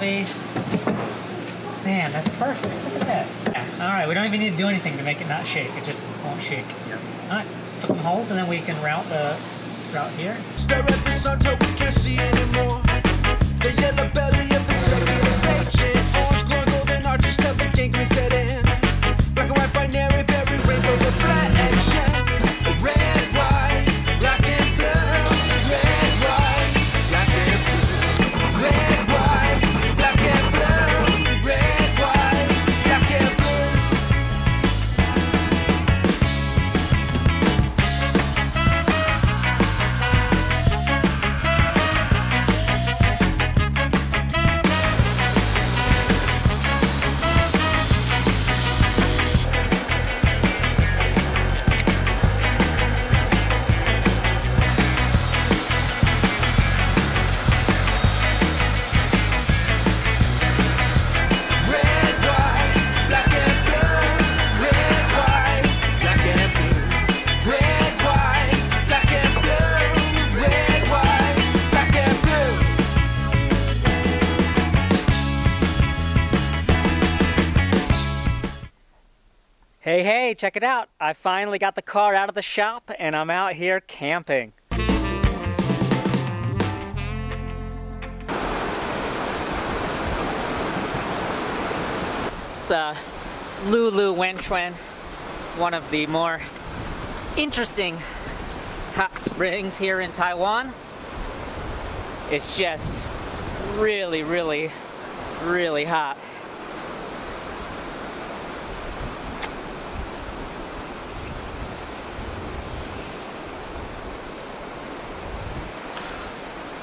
gently. Man, that's perfect. Look at that. Yeah. All right, we don't even need to do anything to make it not shake. It just won't shake. Yep. All right, put some holes and then we can route here. Stare at the sun till we can't see anymore. The yellow belly of executive orange glowing golden arches never gain green set in. Black and white binary berry rainbow reflection. Red, white, black and blue. Red, white, black and blue. Red, white, black and blue. Red, white, black and blue. Hey, check it out. I finally got the car out of the shop and I'm out here camping. It's a Lulu Wenchuan, one of the more interesting hot springs here in Taiwan. It's just really, really, really hot.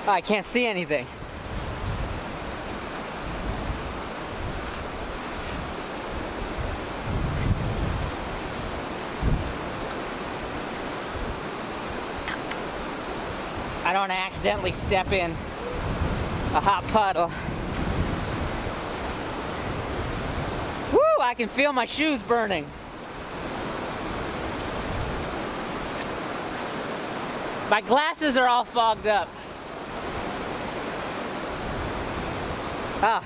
Oh, I can't see anything. I don't accidentally step in a hot puddle. Woo! I can feel my shoes burning. My glasses are all fogged up. Ah,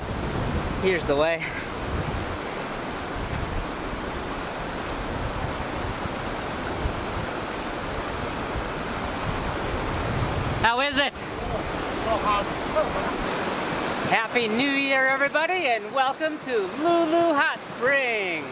here's the way. How is it? Happy New Year, everybody, and welcome to Lulu Hot Spring.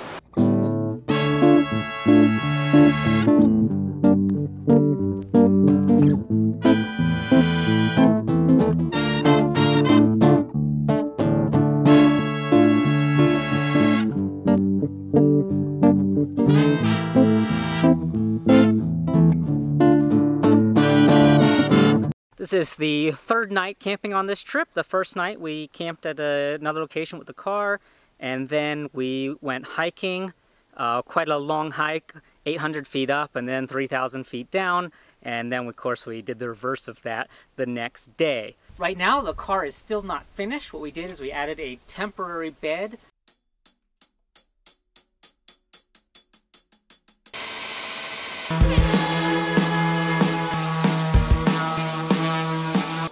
This is the third night camping on this trip. The first night we camped at another location with the car, and then we went hiking, quite a long hike, 800 feet up and then 3,000 feet down, and then of course we did the reverse of that the next day. Right now the car is still not finished. What we did is we added a temporary bed.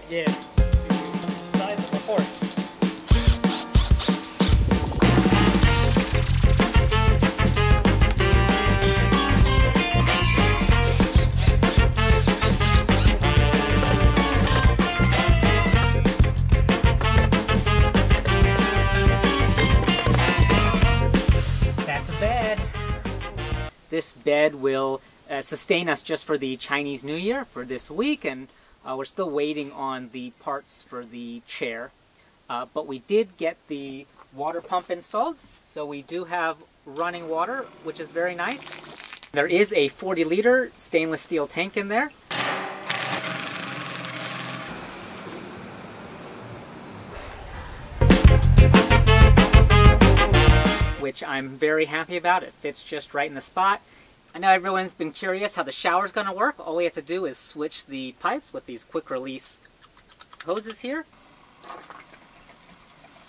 Yeah, the size of a horse. That's a bed. This bed will sustain us just for the Chinese New Year for this week, and we're still waiting on the parts for the chair, but we did get the water pump installed, so we do have running water, which is very nice. There is a 40-liter stainless steel tank in there. Which I'm very happy about. It fits just right in the spot. I know everyone's been curious how the shower's going to work. All we have to do is switch the pipes with these quick release hoses here.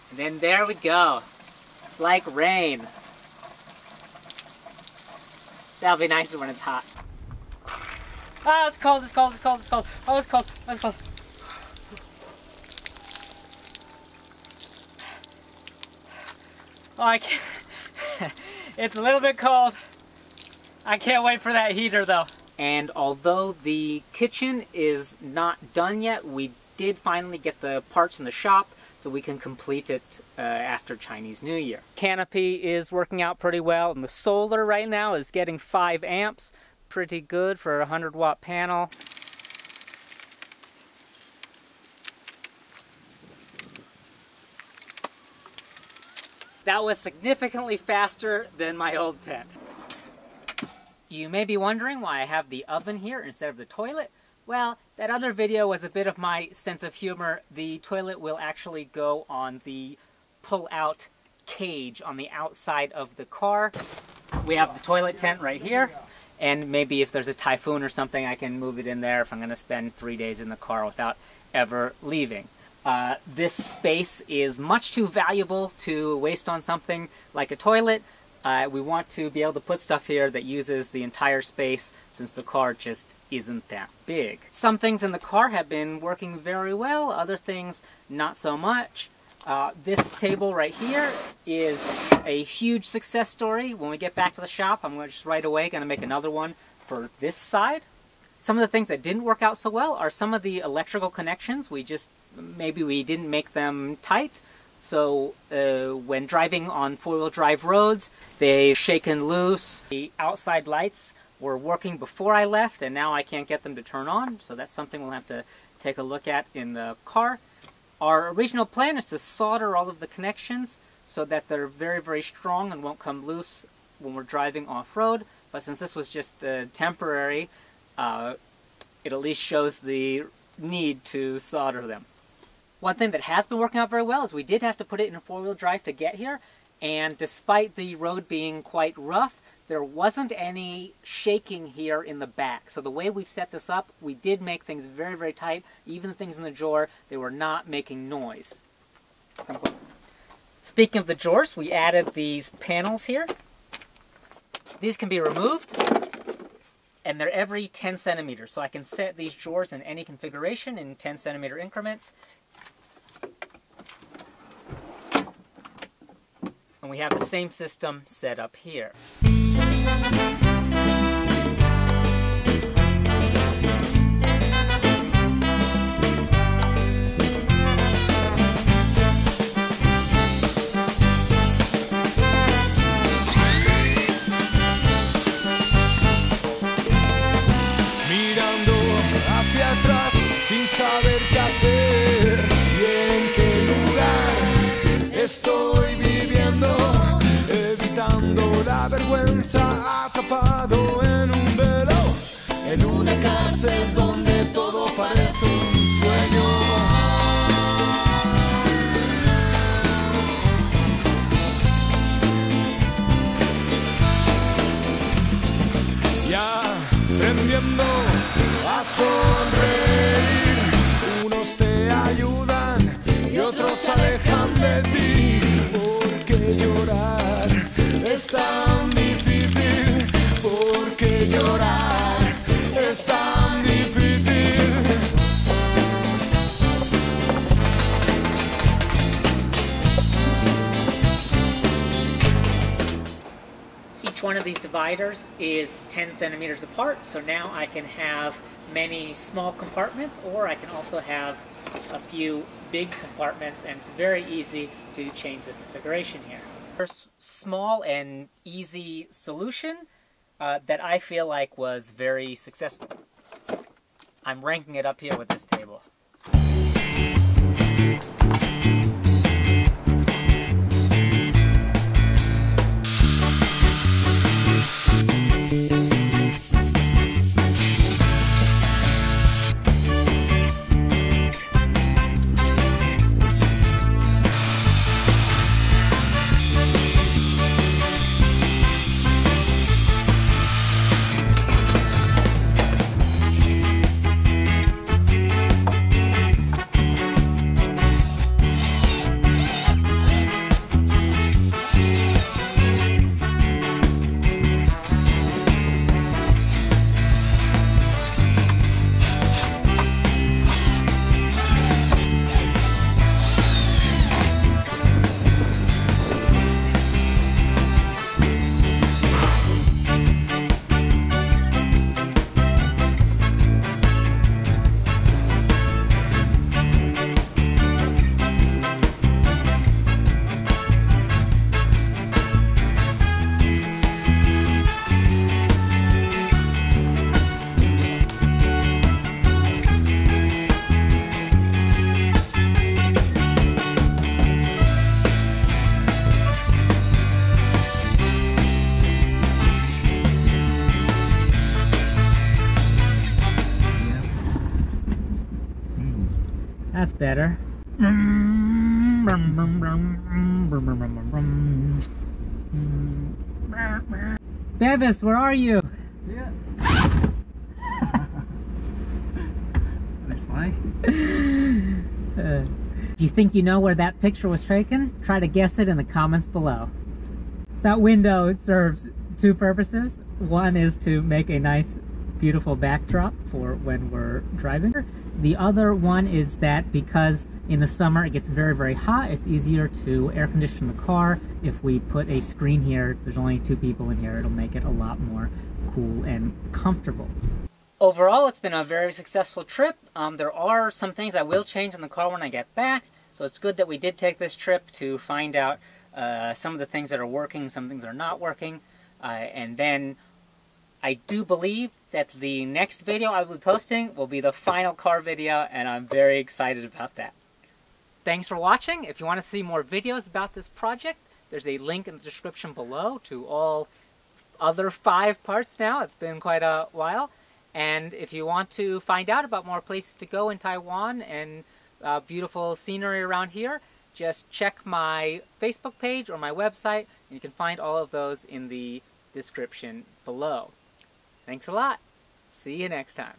And then there we go. It's like rain. That'll be nicer when it's hot. Oh, it's cold, it's cold, it's cold, it's cold. Oh, it's cold, oh, it's cold. Oh, I can't. It's a little bit cold. I can't wait for that heater though. And although the kitchen is not done yet, we did finally get the parts in the shop so we can complete it after Chinese New Year. Canopy is working out pretty well, and the solar right now is getting 5 amps. Pretty good for a 100-watt panel. That was significantly faster than my old tent. You may be wondering why I have the oven here instead of the toilet. Well, that other video was a bit of my sense of humor. The toilet will actually go on the pull-out cage on the outside of the car. We have the toilet tent right here, and maybe if there's a typhoon or something, I can move it in there if I'm going to spend 3 days in the car without ever leaving. This space is much too valuable to waste on something like a toilet. We want to be able to put stuff here that uses the entire space since the car just isn't that big. Some things in the car have been working very well, other things not so much. This table right here is a huge success story. When we get back to the shop, I'm just right away going to make another one for this side. Some of the things that didn't work out so well are some of the electrical connections. Maybe we didn't make them tight. So when driving on 4-wheel drive roads, they've shaken loose. The outside lights were working before I left, and now I can't get them to turn on. So that's something we'll have to take a look at in the car. Our original plan is to solder all of the connections so that they're very, very strong and won't come loose when we're driving off-road. But since this was just temporary, it at least shows the need to solder them. One thing that has been working out very well is we did have to put it in a 4-wheel drive to get here, and despite the road being quite rough, there wasn't any shaking here in the back. So the way we've set this up, we did make things very, very tight. Even the things in the drawer, they were not making noise. Speaking of the drawers, we added these panels here. These can be removed, and they're every 10 centimeters. So I can set these drawers in any configuration in 10 centimeter increments. And we have the same system set up here. Mirando hacia atrás sin saber qué hacer y en qué lugar estoy viviendo, evitando la vergüenza, atrapado en un velo, en una cárcel donde todo parece un sueño. Ya aprendiendo a sonreír, unos te ayudan y otros alejan de ti, porque llorar es tan difícil, porque llorar es tan difícil. Each one of these dividers is 10 centimeters apart, so now I can have many small compartments, or I can also have a few big compartments, and it's very easy to change the configuration here. First small and easy solution that I feel like was very successful. I'm ranking it up here with this table. That's better. Bevis, where are you? Yeah. This way. Do you think you know where that picture was taken? Try to guess it in the comments below. That window serves two purposes. One is to make a nice, beautiful backdrop for when we're driving. The other one is that because in the summer it gets very, very hot, it's easier to air condition the car. If we put a screen here, there's only 2 people in here, it'll make it a lot more cool and comfortable. Overall, it's been a very successful trip. There are some things I will change in the car when I get back, so it's good that we did take this trip to find out some of the things that are working, some things that are not working, and then I do believe that the next video I will be posting will be the final car video, and I'm very excited about that. Thanks for watching. If you want to see more videos about this project, there's a link in the description below to all other 5 parts now. It's been quite a while. And if you want to find out about more places to go in Taiwan and beautiful scenery around here, just check my Facebook page or my website, and you can find all of those in the description below. Thanks a lot. See you next time.